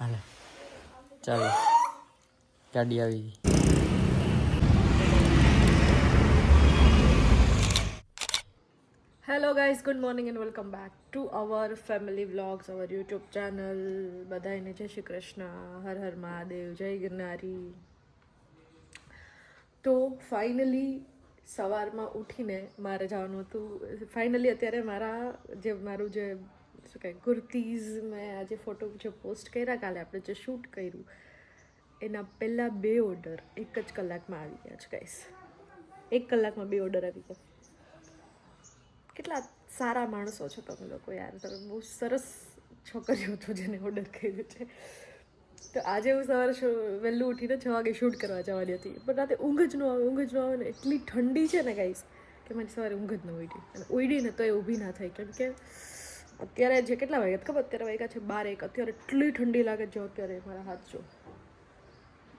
હાલે ચાલો ગાડી આવી ગઈ. Hello guys, good morning and welcome back to our family vlogs, our YouTube channel. બધાને જય શ્રી કૃષ્ણ, હર હર મહાદેવ, જય ગિરનારી. તો ફાઇનલી સવારમાં ઉઠીને મારે જવાનું હતું. ફાઇનલી અત્યારે મારું જે શું કહે કુર્તીઝ મેં આજે ફોટો જે પોસ્ટ કર્યા, કાલે આપણે જે શૂટ કર્યું એના પહેલાં 2 ઓર્ડર એક જ કલાકમાં આવી ગયા છે ગાઈઝ. 1 કલાકમાં 2 ઓર્ડર આવી ગયા. કેટલા સારા માણસો છો તમે લોકો યાર, તમે બહુ સરસ છોકરીઓ છો જેને ઓર્ડર કર્યું છે. તો આજે હું સવારે વહેલું ઉઠીને 6 વાગે શૂટ કરવા જવાની હતી, પણ રાતે ઊંઘ જ ન આવે ને એટલી ઠંડી છે ને ગાઈસ કે મને સવારે ઊંઘ જ ન ઉડી. અને ઉડીને તો એ ઊભી ના થઈ, કેમ કે અત્યારે જે કેટલા વાગ્યા ખબર, અત્યારે વાગ્યા છે 12-1. અત્યારે એટલી ઠંડી લાગે છે અત્યારે, મારા હાથ જો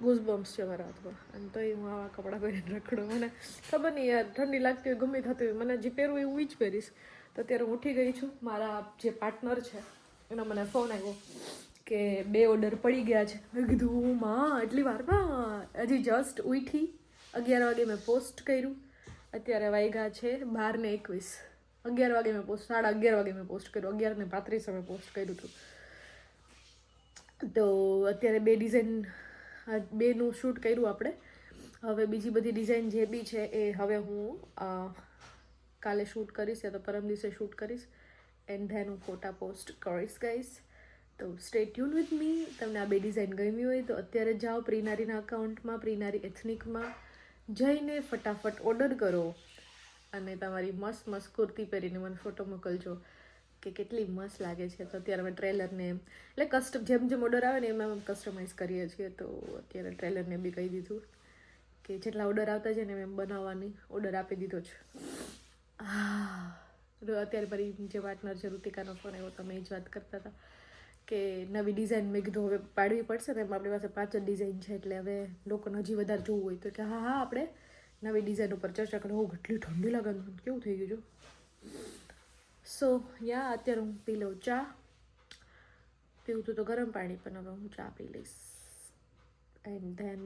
ગૂઝબમ્સ છે મારા હાથમાં, અને તો હું આવા કપડાં પહેરીને રખડું. મને ખબર નહીં યાર, ઠંડી લાગતી હોય ગમે થતી હોય, મને જે પહેરવું એવું જ પહેરીશ. તો અત્યારે હું ઉઠી ગઈ છું. મારા જે પાર્ટનર છે એનો મને ફોન આવ્યો કે 2 ઓર્ડર પડી ગયા છે. મેં કીધું માં એટલી વારમાં? હજી જસ્ટ ઉઠી, 11 વાગે મેં પોસ્ટ કર્યું. અત્યારે વાગ્યા છે 12:21. 11 વાગે મેં પોસ્ટ 11:30 વાગે મેં પોસ્ટ કર્યું. 11:35 મેં પોસ્ટ કર્યું હતું. તો અત્યારે 2 ડિઝાઇન, 2નું શૂટ કર્યું આપણે. હવે બીજી બધી ડિઝાઇન જે બી છે એ હવે હું કાલે શૂટ કરીશ, યા તો પરમ દિવસે શૂટ કરીશ, એન્ડ ધેન હું ફોટા પોસ્ટ કરીશ ગાઈસ. તો સ્ટે ટ્યુન વિથ મી. તમને આ 2 ડિઝાઇન ગમી હોય તો અત્યારે જાઓ પ્રીનારીના અકાઉન્ટમાં, પ્રીનારી એથનિકમાં જઈને ફટાફટ ઓર્ડર કરો અને તમારી મસ્ત મસ્ત કુર્તી પહેરીને મને ફોટો મોકલજો કે કેટલી મસ્ત લાગે છે. તો અત્યારે અમે ટ્રેલરને એટલે જેમ જેમ ઓર્ડર આવે ને એમાં કસ્ટમાઇઝ કરીએ છીએ. તો અત્યારે ટ્રેલરને બી કહી દીધું કે જેટલા ઓર્ડર આવતા છે ને એમ બનાવવાની ઓર્ડર આપી દીધો છે. અત્યારે મારી જે પાર્ટનર છે ઋતિકાનો ફોન આવ્યો, તો અમે એ જ વાત કરતા હતા કે નવી ડિઝાઇન મેં કીધું હવે પાડવી પડશે ને, એમાં આપણી પાસે 5 જ ડિઝાઇન છે, એટલે હવે લોકોને હજી વધારે જોવું હોય તો કે હા આપણે નવી ડિઝાઇન ઉપર ચર્ચા કરો. કેટલી ઠંડી લાગે, કેવું થઈ ગયું છે. સો યા અત્યારે હું પી લઉં ચા. પીવું તો ગરમ પાણી, પણ હવે હું ચા પી લઈશ. એન્ડ ધેન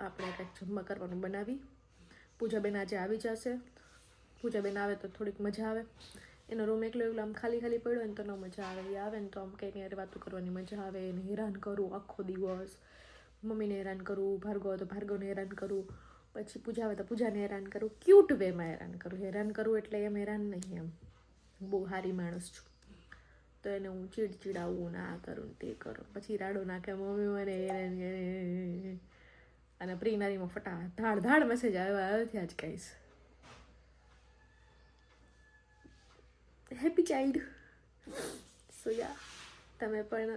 આપણે કંઈક જમવા કરવાનું બનાવી. પૂજાબેન આજે આવી જશે. પૂજાબેન આવે તો થોડીક મજા આવે. એનો રૂમ એકલો આમ ખાલી ખાલી પડ્યો હોય ને તો ન મજા આવે. એ આવે ને તો આમ કંઈ યાર વાતો કરવાની મજા આવે. એને હેરાન કરું આખો દિવસ, મમ્મીને હેરાન કરું, ભાર્ગવ હોય તો ભાર્ગવને હેરાન કરું, પછી પૂજા આવે તો પૂજાને હેરાન કરું. ક્યુટ વેમાં હેરાન કરું એટલે એમ હેરાન નહીં, એમ બહુ સારી માણસ છું. તો એને હું ચીડચીડાવું ને આ કરું તે કરું, પછી રાડો નાખે મમ્મી મને હેરાન કરે. અને પ્રીનારીમાં ધાડ મેસેજ આવ્યા જ કહીશ. Happy child. સો યા તમે પણ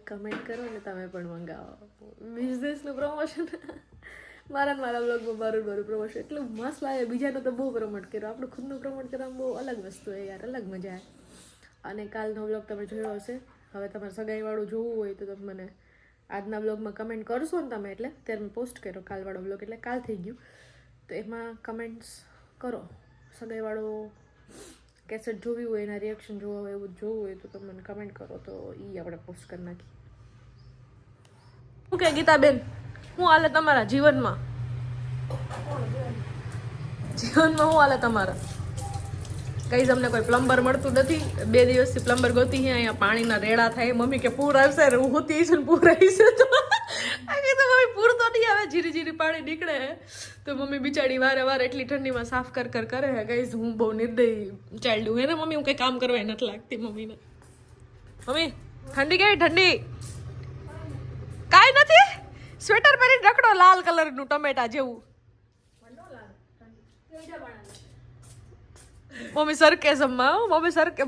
કમેન્ટ કરો ને તમે પણ મંગાવો. બિઝનેસનું પ્રમોશન મારા બ્લોગમાં મારું પ્રમોશન એટલું મસ્ત લાગે. બીજાનો તો બહુ પ્રમોટ કર્યો, આપણું ખુદનું પ્રમોટ કરવામાં બહુ અલગ વસ્તુ હોય યાર, અલગ મજા આવે. અને કાલનો બ્લોગ તમે જોયો હશે. હવે તમારે સગાઈવાળું જોવું હોય તો તમે મને આજના બ્લોગમાં કમેન્ટ કરશો ને તમે, એટલે ત્યારે મેં પોસ્ટ કર્યો કાલવાળો બ્લોગ, એટલે કાલ થઈ ગયું. તો એમાં કમેન્ટ્સ કરો. સગાઈવાળો કેસેટ જોવી હોય, એના રિએક્શન જોવા હોય, એવું જોવું હોય તો તમે મને કમેન્ટ કરો, તો એ આપણે પોસ્ટ કરી નાખીએ. શું કે ગીતાબેન, શું હાલે તમારા જીવનમાં? શું હાલે તમારા? કઈ અમને કોઈ પ્લમ્બર મળતું નથી. 2 દિવસથી પ્લમ્બર ગોતી છે. અહીંયા પાણીના રેડા થાય. મમ્મી કે પૂર આવશે, હું હોતી છું ને પૂર આવીશે. તો મમ્મી પૂર તો નહીં આવે, જીરી જીરી પાણી નીકળે. તો મમ્મી બિચારી વારે એટલી ઠંડીમાં સાફ કરે હે. ગાઈઝ હું બહુ નિર્દયી ચાઇલ્ડ હું. એને મમ્મી હું કંઈ કામ કરવા નથી લાગતી મમ્મીને. મમ્મી ઠંડી કેવી? ઠંડી કાંઈ નથી. સ્વેટર પહેરીને રખડો લાલ કલરનું ટમેટા જેવું. મમ્મી સરકેઝમમાં,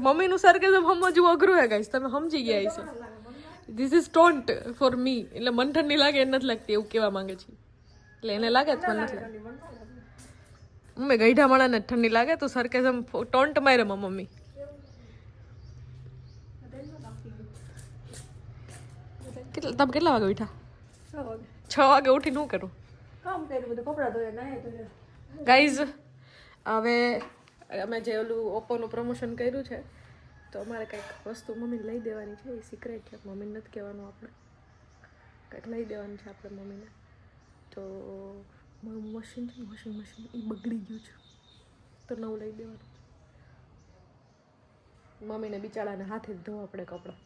મમ્મીનું સરકેઝમ સમજવું અઘરું હે ગાઈસ. તમે સમજી ગયા હશો. This is taunt for me. એટલે મન ઠંડી લાગે એ નથી લાગતી એવું કહેવા માંગે છે. એટલે એને લાગે જ મને નથી લાગે. મમ્મી ગઈઢા માણાને ઠંડી લાગે તો સરકેઝમ ટોન્ટ મારે મમ્મી. તમે કેટલા વાગે ઉઠ્યા? 6 વાગે ઉઠીને શું કરું? કામ કર્યું, બધું કપડાં ધોયા, નાહ્યા ધોયા. ગાઈઝ હવે અમે જે ઓલું ઓપ્પોનું પ્રમોશન કર્યું છે, તો અમારે કંઈક વસ્તુ મમ્મીને લઈ દેવાની છે. એ સિક્રેટ છે, મમ્મીને નથી કહેવાનું આપણે. કંઈક લઈ દેવાનું છે આપણે મમ્મીને. તો મારું મશીન છે ને, વોશિંગ મશીન એ બગડી ગયું છે, તો નવું લઈ દેવાનું. મમ્મીને બિચારાને હાથે જ ધોવા પડે કપડાં,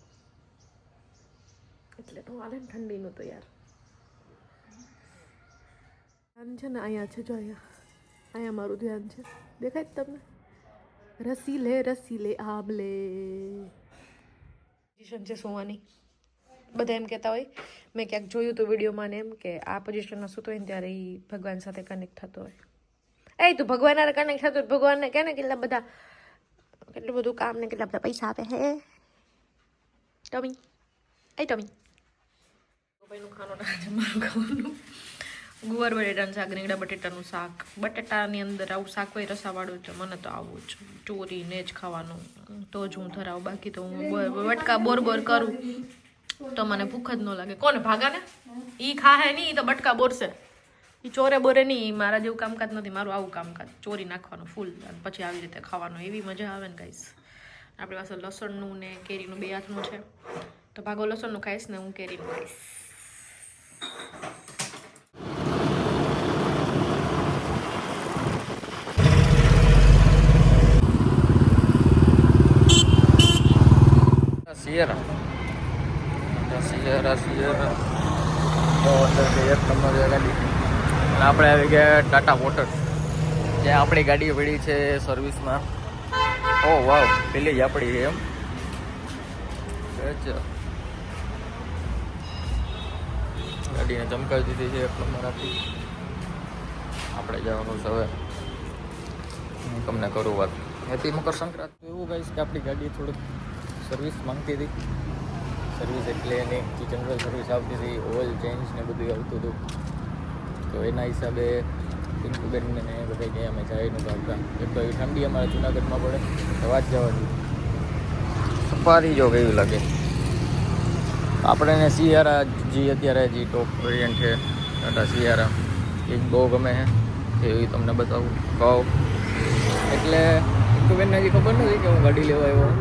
એટલે તો હાલે ને ઠંડીનું તો યાર. ધ્યાન છે ને અહીંયા છે, જો અહીંયા મારું ધ્યાન છે, દેખાય જ તમને? રસી લે આબલે પોઝિશન છે સુવાની. બધા એમ કહેતા હોય, મેં ક્યાંક જોયું હતું વિડીયોમાં ને એમ કે આ પોઝિશનમાં સૂતો હોય ને ત્યારે એ ભગવાન સાથે કનેક્ટ થતો હોય. એ તું ભગવાન હારે કનેક્ટ થતો હોય, ભગવાનને કહે ને કેટલું બધું કામ ને કેટલા બધા પૈસા આપે હે ટમી. ટમી ભાઈનું ખાવાનું આજે મારું ખાવાનું ગુવાર બટેટાનું શાક, રીંગણા બટેટાનું શાક. બટેટાની અંદર આવું શાક હોય રસાવાળું, તો મને તો આવું જ ચોરીને જ ખાવાનું, તો જ હું ધરાવું. બાકી તો હું વટકા બોર કરું તો મને ભૂખ જ ન લાગે. કોને ભાગાને ઈ ખાહે નહીં, ઈ તો બટકા બોરશે. ઈ ચોરે બોરે નહીં. મારા જેવું કામકાજ નથી, મારું આવું કામકાજ ચોરી નાખવાનું ફૂલ, અને પછી આવી રીતે ખાવાનું. એવી મજા આવે ને ગાઈસ. આપણી પાસે લસણનું ને કેરીનું 2 હાથનું છે, તો ભાગો લસણનું ખાઈશ ને હું કેરીનું ખાઈશ. સિયરા તો અંદર એક નંબર ગાડી. અને આપણે આવી ગયા ટાટા મોટર્સ, જ્યાં આપણી ગાડી પડી છે સર્વિસમાં. ઓ વાવ, પેલી જ આપણી છે એમ. ગાડીને ચમકાવી દીધી છે એક નંબર આપી. આપણે જવાનું છે હવે. હું તમને કરું વાત. હેપી મકર સંક્રાંતિ. એવું કહીશ કે આપણી ગાડી થોડુંક સર્વિસ માંગતી હતી. સર્વિસ એટલે એની જનરલ સર્વિસ આવતી હતી, ઓઇલ ચેન્જ ને બધું આવતું હતું. તો એના હિસાબે પિન્કુબેનને ને બધા ગયા અમે જાય નહોતા આવતા. એક તો એ ઠંડી અમારે જુનાગઢમાં પડે, તો વાત જવાની સફારી જો કેવું લાગે. આપણે એને સિયારા જે અત્યારે જે ટોપ વેરિયન્ટ છે ટાટા સિયારા, એ જ બહુ ગમે છે, એ તમને બતાવું કહું. એટલે પિન્કુબેનને હજી ખબર નથી કે હું ગાડી લેવા આવ્યો.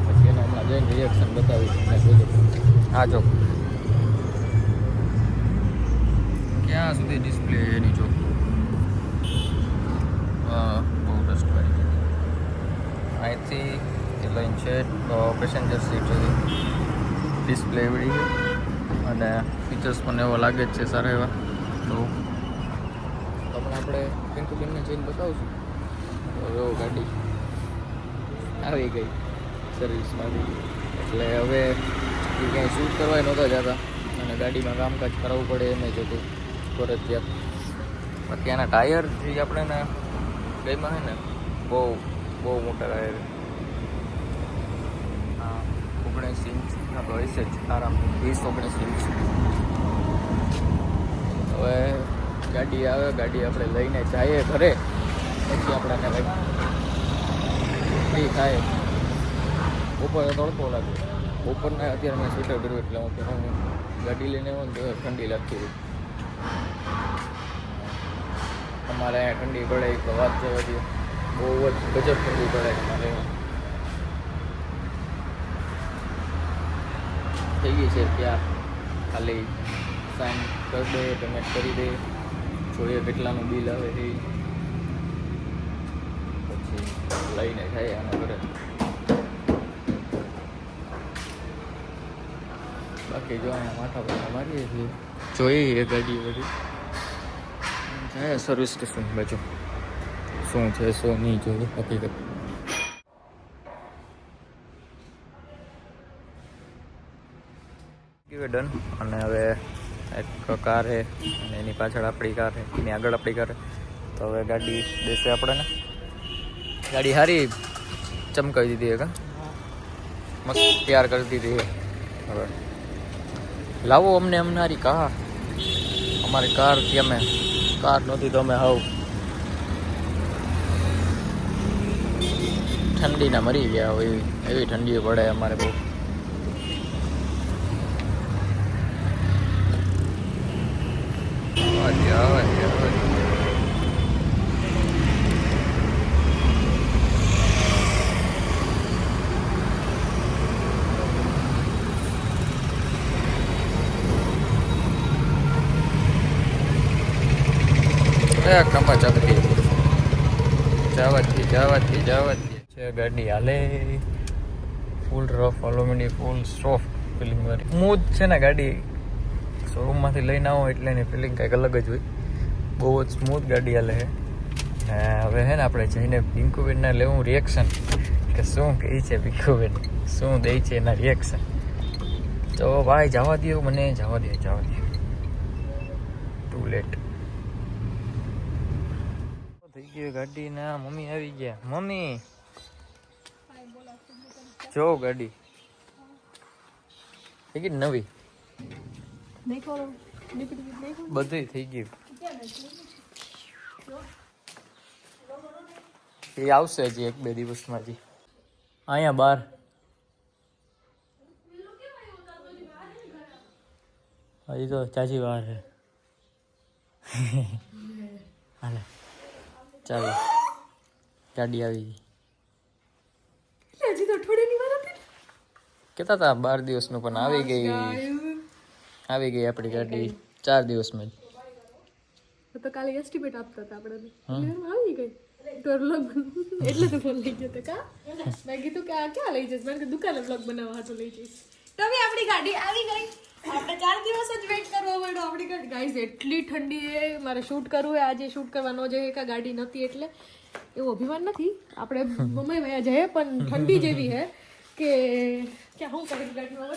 પછી એને હમણાં જઈને રિએક્શન બતાવીશ તમને જોજો. હા જો ક્યાં સુધી ડિસ્પ્લે એની જો. હા બહુ ડસ્ટ વાળી. અહીંથી એ લાઈન છે પેસેન્જર સીટ સુધી ડિસ્પ્લે એવડી છે, અને ફીચર્સ પણ એવો લાગે જ છે સારા એવા. તો તમને આપણે પિન્કુબેનને જઈને બતાવશું. હવે ગાડી આવી ગઈ સર્વિસમાંથી, એટલે હવે એ ક્યાંય શૂટ કરવા નહોતા જતા, અને ગાડીમાં કામકાજ કરાવવું પડે એમ જ હતું ફરજિયાત. બાકી એના ટાયર જે આપણે ને ગઈમાં છે ને બહુ મોટા ટાયર. હા 19 ઇંચના તો હશે જ આરામ, 20-19 ઇંચ. હવે ગાડી આવે, ગાડી આપણે લઈને જઈએ ઘરે, પછી આપણે એને કંઈક ફ્રી થાય. બપોરે તડકો લાગે, બપોરને અત્યારે મેં સ્વેટર કર્યું, એટલે હું ગાડી લઈને આવું ને તો ઠંડી લાગતી હતી. અમારે અહીંયા ઠંડી પડે તો વાત જવા દે, બહુ જ ગજબ ઠંડી પડે અમારે. થઈ ગઈ છે ત્યાં, ખાલી સાઈન કરી દે, પેમેન્ટ કરી દે, જોઈએ કેટલાનું બિલ આવે એ, પછી લઈને જાય આના ઘરે. બાકી જો અહીંયા માથા પર મારીએ છીએ, જોઈએ ગાડી બધી જાય સર્વિસ સ્ટેશન બાજુ શું છે શું નહીં જોઈએ હકીકત. ડન. અને હવે એક કાર છે અને એની પાછળ આપણી કાર છે, એની આગળ આપણી કાર છે. તો હવે ગાડી દેશે આપણને. ગાડી સારી ચમકાવી દીધી છે, મસ્ત તૈયાર કરી દીધી છે. હવે લાવો અમને અમારી કાર, અમારી કાર થી અમે કાર નહોતી તો અમે હાવ ઠંડીના મરી ગયા હોય એવી ઠંડી પડે અમારે બહુ. એક નંબર ચમકી જવાથી છે ગાડી હાલે ફૂલ રફ એલ્યુમિનિયમ ફૂલ સોફ્ટ ફિલિંગ વાળી સ્મૂથ છે ને ગાડી. શોરૂમમાંથી લઈને આવો એટલે એની ફિલિંગ કંઈક અલગ જ હોય. બહુ જ સ્મૂથ ગાડી હાલે છે. હવે હે ને આપણે જઈને પિંકુબેનના લેવું રિએક્શન કે શું કહે છે પિંકુબેન, શું દે છે એના રિએક્શન. તો ભાઈ જવા દો મને, જવા દો ટુ લેટ થઈ ગયું ગાડી. ના મમ્મી આવી ગયા. મમ્મી જો ગાડી થઈ ગઈ નવી, બધું થઈ ગયું. એ આવશે હજી 1-2 દિવસમાં. હજી અહીંયા બહાર હજી તો ચાચી વાર છે. હાલે ચાલો ગાડી આવી ગઈ. હજી તો અઠવાડિયાની વાર હતી. કહેતા હતા 12 દિવસનું, પણ આવી ગઈ આપણી ગાડી 4 દિવસમાં જ. તો કાલે એસ્ટિમેટ આપતા હતા આપણે આવી ગઈ તો વ્લોગ એટલે તો ફોન લઈ ગયો તો કા મેં કીધું કે આ ક્યાં લઈ જઈશ. મેં કીધું દુકાને વ્લોગ બનાવવા તો લઈ જઈશ. તો હવે આપણી ગાડી આવી ગઈ. આપણે 4 દિવસ જ વેઇટ કરવા પડ્યો આપણી ગાડી. ગાઈઝ એટલી ઠંડી છે, મારે શૂટ કરવું હોય. આજે શૂટ કરવા ન જઈએ કે ગાડી નથી એટલે એવું અભિમાન નથી. આપણે મમ્મી વયા જઈએ પણ ઠંડી જેવી હે કે ક્યાં હું કરી ગાડીમાં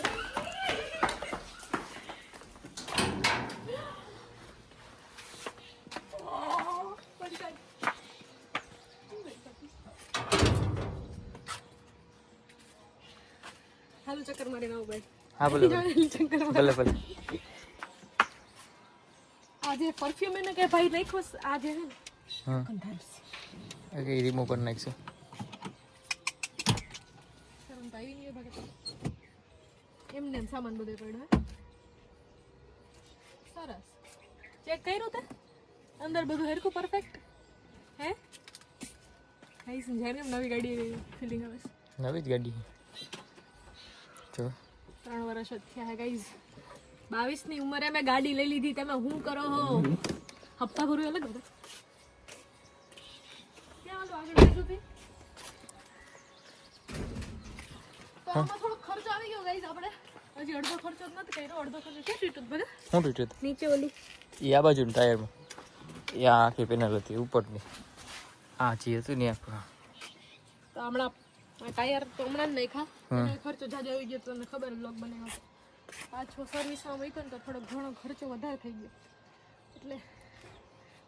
હાલો ચક્કર મારીને આવો ભાઈ. હા ભલે ભલે. આજે પરફ્યુમ એને કે ભાઈ નાખો આજે હે ને ઓકે રિમૂવ કરી નાખશે. શરમ તો આવી નહીં ભાગે એમને એમ સામાન બધો પડ્યો. સરસ ચેક કર્યું તે અંદર બધું હરખું પરફેક્ટ હે. ગાઈસ જેમ નવી ગાડી ફિલિંગ આવે છે. નવી જ ગાડી જો 3 વર્ષ જ થયા હે ગાઈસ. 22 ની ઉંમરે મેં ગાડી લઈ લીધી. તમે હું કરો હો હપ્તા ભરું અલગ હતો. ક્યાં આલો આગળ બેઠું હતી તો આમાં થોડો ખર્ચ આવી ગયો ગાઈસ. આપણે હજી અડધો ખર્ચો જ નથી કર્યો. અડધો ખર્ચો શું તૂટ્યું બધે શું તૂટ્યું નીચે ઓલી એ આ બાજુનું ટાયરમાં. એ આ આખી પેનલ હતી ઉપરની. આ જે હતું ને આપણું તો હમણાં ટાયર તો હમણાં જ નાખ્યા. ખર્ચો જાજો આવી ગયો. તમને ખબર બ્લોગ બનાવ્યો પાછો સર્વિસમાં મૂક્યો ને તો થોડો ઘણો ખર્ચો વધારે થઈ ગયો. એટલે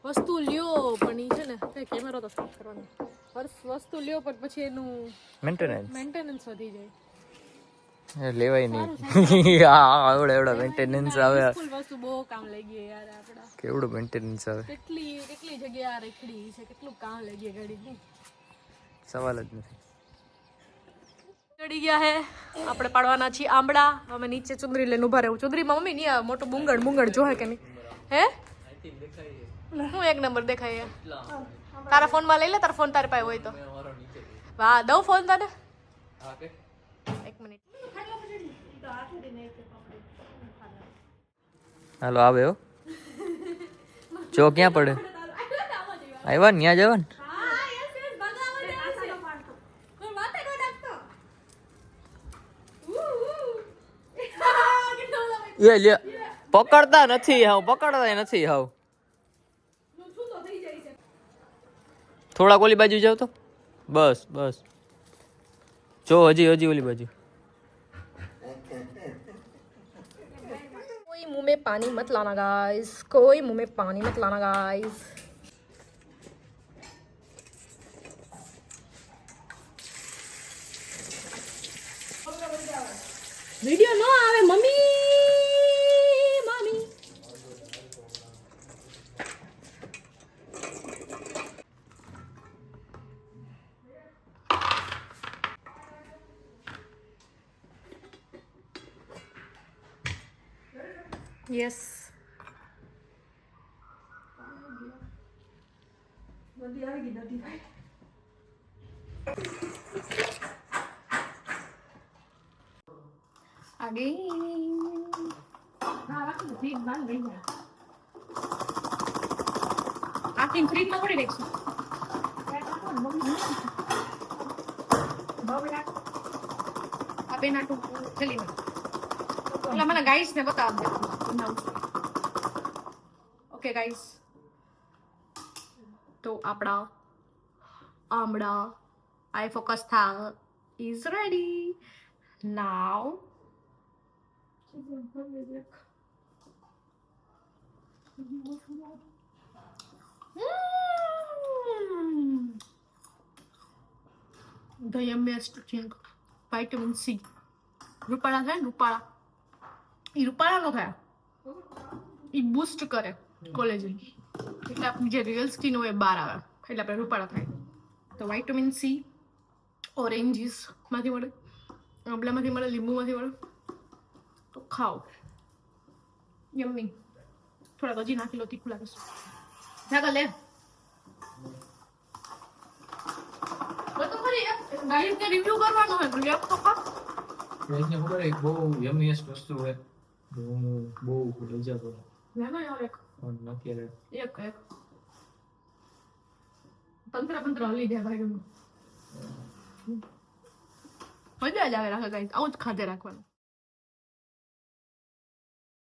વસ્તુ લ્યો પણ એ છે ને કઈ કેમેરો તો સાફ કરવાનો. વસ્તુ લ્યો પણ પછી એનું મેન્ટેનન્સ વધી જાય. લેવાય નહીં. એવડો મેન્ટેનન્સ આવે. વસ્તુ બહુ કામ લઈ ગઈ યાર. આપડા કેવડું મેન્ટેનન્સ આવે. કેટલી જગ્યા રેખડી છે, કેટલું કામ લઈ ગઈ ગાડી. સવાલ જ નથી. ચડી ગયા હે આપણે પાડવાના છીએ આંબળા. અમે નીચે ચુંદરી લઈને ઉભા રહેવું. ચુંદરીમાં મમ્મી નહીં આવે મોટું બુંગળ જોહે કે નહીં હે. હું 1 નંબર દેખાય. તારા ફોનમાં લઈ લે. તારા ફોન તારી પાસે હોય તો વાહ દઉં ફોન તને. 1 મિનિટ હાલો આવે હો. જો ક્યાં પડે આવ્યા ને ત્યાં જવા ને. એ લે પકડતા નથી હાવ. થોડાક ઓલી બાજુ જાવ તો બસ. જો હજી ઓલી બાજુ. कोई मुंह में पानी मत लाना गाइस. कोई मुंह में पानी मत लाना गाइस. वीडियो नो आवे मम्मी. यस आगे इन फ्रीजમાં થોડી રાખશું આ બે નાટું જલી એટલે મને ગાઈસ ને બતાવ દે ઓકે ગાઈસ તો આપણા આમળા આઈ ફોકસ થા is ready now the yummiest thing vitamin C રૂપાળા થાય ને રૂપાળા એ રૂપાળા નો થાય એ બૂસ્ટ કરે કોલેજન એટલે આપણી જે રિયલ સ્કિન હોય એ બહાર આવે એટલે આપણે રૂપાળા થાય તો વાઇટામિન સી ઓરેન્જીસ માંથી મળે આંબલામાંથી મળે લીંબુમાંથી મળે તો ખાઓ યમ્મી થોડા હજી નાખી લો તીખું લાગે છે જાગા લે બધું ખરી ગાઈડને રિવ્યુ કરવાનો હોય તો લેપ તો ખા એને ખબર એક બહુ યમીએસ્ટ વસ્તુ હોય બહુ લજા કરો લેનો યાર એક નથી રે એક પંત્ર હલી જાય ભાઈ મજા જ આવે રાખે ગાઈસ આવું જ ખાધે રાખવાનું